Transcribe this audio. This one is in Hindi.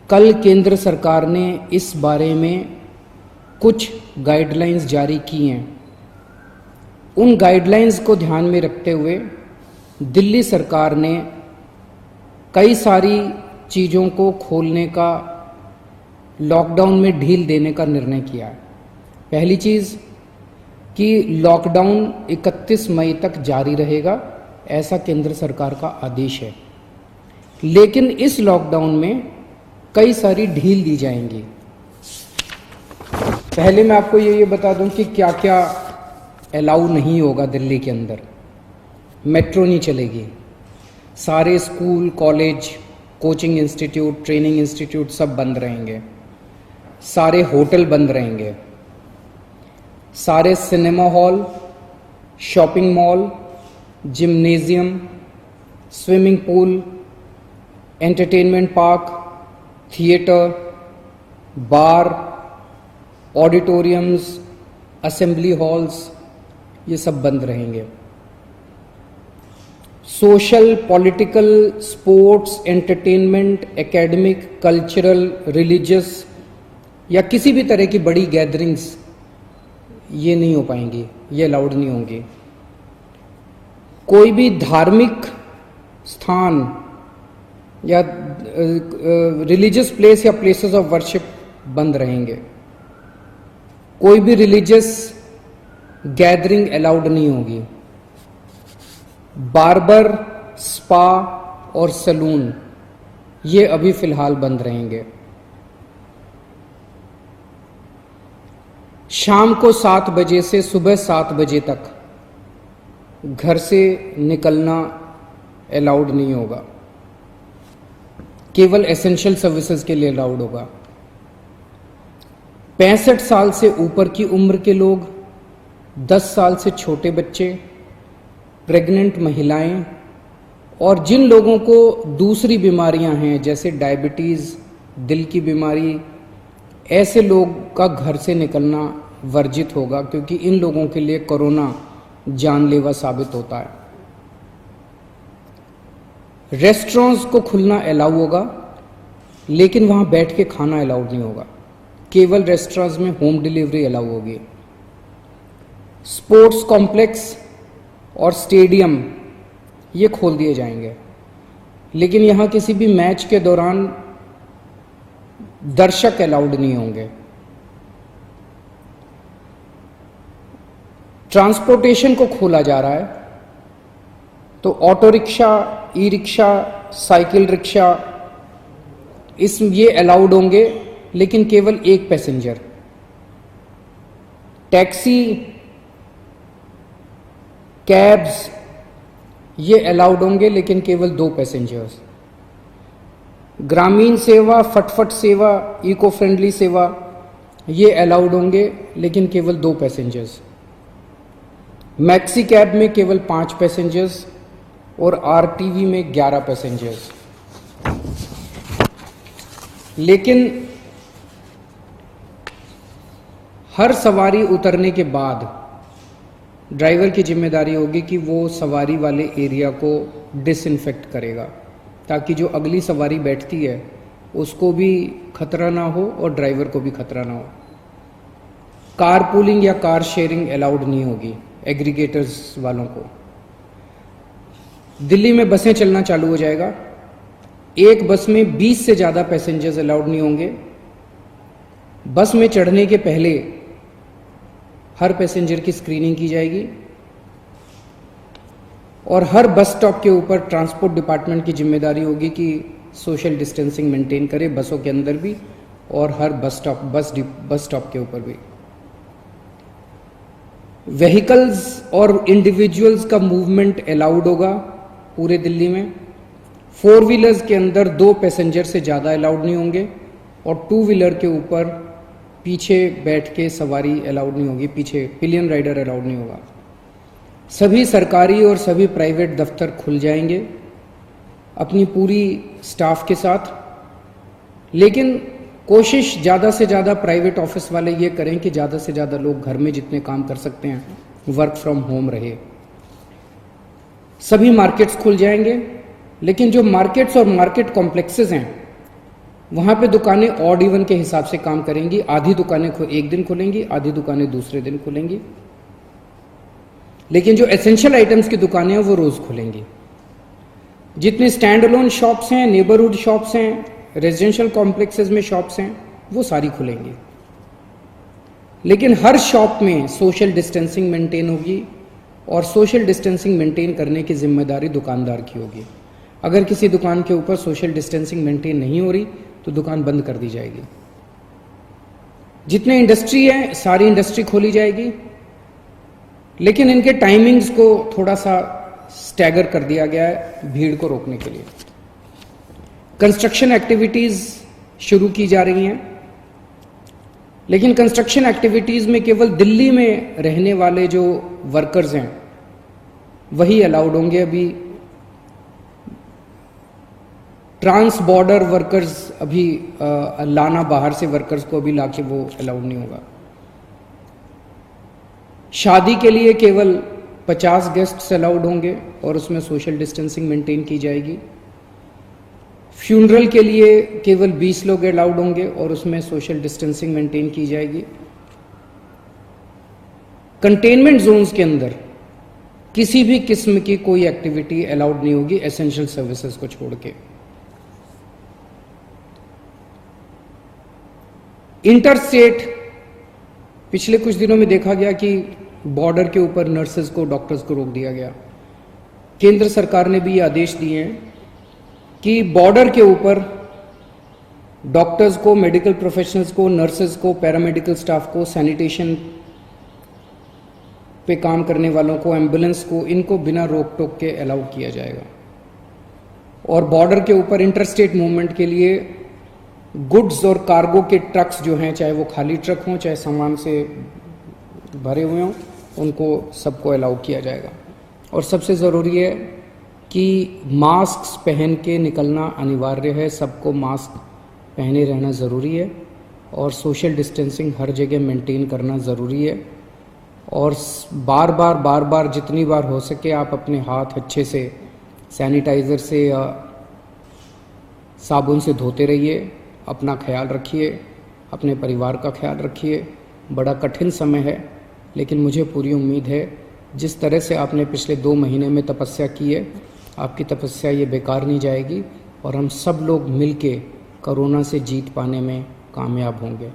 कल केंद्र सरकार ने इस बारे में कुछ गाइडलाइंस जारी की हैं। उन गाइडलाइंस को ध्यान में रखते हुए दिल्ली सरकार ने कई सारी चीज़ों को खोलने का, लॉकडाउन में ढील देने का निर्णय किया है। पहली चीज़ कि लॉकडाउन 31 मई तक जारी रहेगा, ऐसा केंद्र सरकार का आदेश है। लेकिन इस लॉकडाउन में कई सारी ढील दी जाएंगी। पहले मैं आपको ये बता दूं कि क्या क्या अलाउ नहीं होगा दिल्ली के अंदर। मेट्रो नहीं चलेगी, सारे school, college, coaching institute, training institute सब बंद रहेंगे, सारे होटल बंद रहेंगे, सारे cinema hall, shopping mall, gymnasium, swimming pool, entertainment park, theatre, bar, auditoriums, assembly halls, ये सब बंद रहेंगे। Social, political, sports, entertainment, academic, cultural, religious या किसी भी तरह की बड़ी गैदरिंग्स ये नहीं हो पाएंगी, ये अलाउड नहीं होंगी। कोई भी धार्मिक स्थान या रिलीजियस प्लेस या प्लेसेस ऑफ वर्शिप बंद रहेंगे। कोई भी रिलीजियस गैदरिंग अलाउड नहीं होगी। बार्बर, स्पा और सैलून ये अभी फिलहाल बंद रहेंगे। शाम को 7 बजे से सुबह 7 बजे तक घर से निकलना अलाउड नहीं होगा, केवल एसेंशियल सर्विसेज के लिए अलाउड होगा। 65 साल से ऊपर की उम्र के लोग, 10 साल से छोटे बच्चे, प्रेग्नेंट महिलाएं और जिन लोगों को दूसरी बीमारियां हैं जैसे डायबिटीज़, दिल की बीमारी, ऐसे लोग का घर से निकलना वर्जित होगा, क्योंकि इन लोगों के लिए कोरोना जानलेवा साबित होता है। रेस्टोरेंट्स को खुलना अलाउ होगा, लेकिन वहां बैठ के खाना अलाउड नहीं होगा, केवल रेस्टोरेंट्स में होम डिलीवरी अलाउ होगी। स्पोर्ट्स कॉम्प्लेक्स और स्टेडियम ये खोल दिए जाएंगे, लेकिन यहां किसी भी मैच के दौरान दर्शक अलाउड नहीं होंगे। ट्रांसपोर्टेशन को खोला जा रहा है, तो auto rickshaw, e rickshaw, cycle rickshaw ये अलाउड होंगे, लेकिन केवल एक पैसेंजर। टैक्सी, कैब्स ये अलाउड होंगे, लेकिन केवल 2 पैसेंजर्स। ग्रामीण सेवा, फटफट सेवा, इको फ्रेंडली सेवा ये अलाउड होंगे, लेकिन केवल 2 पैसेंजर्स। मैक्सी कैब में केवल 5 पैसेंजर्स और आरटीवी में 11 पैसेंजर्स। लेकिन हर सवारी उतरने के बाद ड्राइवर की जिम्मेदारी होगी कि वो सवारी वाले एरिया को डिसइंफेक्ट करेगा, ताकि जो अगली सवारी बैठती है उसको भी खतरा ना हो और ड्राइवर को भी खतरा ना हो। कार पूलिंग या कार शेयरिंग अलाउड नहीं होगी एग्रीगेटर्स वालों को। दिल्ली में बसें चलना चालू हो जाएगा। एक बस में 20 से ज़्यादा पैसेंजर्स अलाउड नहीं होंगे। बस में चढ़ने के पहले हर पैसेंजर की स्क्रीनिंग की जाएगी और हर बस स्टॉप के ऊपर ट्रांसपोर्ट डिपार्टमेंट की जिम्मेदारी होगी कि सोशल डिस्टेंसिंग मेंटेन करे, बसों के अंदर भी और हर बस स्टॉप के ऊपर भी। व्हीकल्स और इंडिविजुअल्स का मूवमेंट अलाउड होगा पूरे दिल्ली में। 4 व्हीलर्स के अंदर 2 पैसेंजर से ज़्यादा अलाउड नहीं होंगे और 2 व्हीलर के ऊपर पीछे बैठ के सवारी अलाउड नहीं होगी, पीछे पिलियन राइडर अलाउड नहीं होगा। सभी सरकारी और सभी प्राइवेट दफ्तर खुल जाएंगे अपनी पूरी स्टाफ के साथ, लेकिन कोशिश ज़्यादा से ज़्यादा प्राइवेट ऑफिस वाले ये करें कि ज़्यादा से ज़्यादा लोग घर में जितने काम कर सकते हैं वर्क फ्रॉम होम रहे। सभी मार्केट्स खुल जाएंगे, लेकिन जो मार्केट्स और मार्केट कॉम्प्लेक्सेस हैं वहाँ पे दुकानें ऑड इवन के हिसाब से काम करेंगी। आधी दुकानें एक दिन खुलेंगी, आधी दुकानें दूसरे दिन खुलेंगी, लेकिन जो एसेंशियल आइटम्स की दुकानें हैं वो रोज़ खुलेंगी। जितने स्टैंड अलोन शॉप्स हैं, नेबरहुड शॉप्स हैं, रेजिडेंशियल कॉम्प्लेक्सेस में शॉप्स हैं, वो सारी खुलेंगी। लेकिन हर शॉप में सोशल डिस्टेंसिंग मेंटेन होगी और सोशल डिस्टेंसिंग मेंटेन करने की जिम्मेदारी दुकानदार की होगी। अगर किसी दुकान के ऊपर सोशल डिस्टेंसिंग मेंटेन नहीं हो रही तो दुकान बंद कर दी जाएगी। जितने इंडस्ट्री है सारी इंडस्ट्री खोली जाएगी, लेकिन इनके टाइमिंग्स को थोड़ा सा स्टैगर कर दिया गया है भीड़ को रोकने के लिए। कंस्ट्रक्शन एक्टिविटीज शुरू की जा रही हैं, लेकिन कंस्ट्रक्शन एक्टिविटीज में केवल दिल्ली में रहने वाले जो वर्कर्स हैं वही अलाउड होंगे। अभी ट्रांस बॉर्डर वर्कर्स अभी लाना, बाहर से वर्कर्स को अभी लाके वो अलाउड नहीं होगा। शादी के लिए केवल 50 गेस्ट्स अलाउड होंगे और उसमें सोशल डिस्टेंसिंग मेंटेन की जाएगी। फ्यूनरल के लिए केवल 20 लोग अलाउड होंगे और उसमें सोशल डिस्टेंसिंग मेंटेन की जाएगी। कंटेनमेंट जोन्स के अंदर किसी भी किस्म की कोई एक्टिविटी अलाउड नहीं होगी एसेंशियल सर्विसेज को छोड़ के। इंटर स्टेट पिछले कुछ दिनों में देखा गया कि बॉर्डर के ऊपर नर्सेज को, डॉक्टर्स को रोक दिया गया। केंद्र सरकार ने भी ये आदेश दिए हैं कि बॉर्डर के ऊपर डॉक्टर्स को, मेडिकल प्रोफेशनल्स को, नर्सेज को, पैरामेडिकल स्टाफ को, सैनिटेशन पे काम करने वालों को, एम्बुलेंस को, इनको बिना रोक टोक के अलाउ किया जाएगा। और बॉर्डर के ऊपर इंटरस्टेट मूवमेंट के लिए गुड्स और कार्गो के ट्रक्स जो हैं, चाहे वो खाली ट्रक हों चाहे सामान से भरे हुए हों, उनको सबको अलाउ किया जाएगा। और सबसे ज़रूरी है कि मास्क पहन के निकलना अनिवार्य है। सबको मास्क पहने रहना ज़रूरी है और सोशल डिस्टेंसिंग हर जगह मेंटेन करना ज़रूरी है। और बार बार जितनी बार हो सके आप अपने हाथ अच्छे से सैनिटाइज़र से या साबुन से धोते रहिए। अपना ख्याल रखिए, अपने परिवार का ख्याल रखिए। बड़ा कठिन समय है, लेकिन मुझे पूरी उम्मीद है जिस तरह से आपने पिछले 2 महीने में तपस्या की है, आपकी तपस्या ये बेकार नहीं जाएगी और हम सब लोग मिलके कोरोना से जीत पाने में कामयाब होंगे।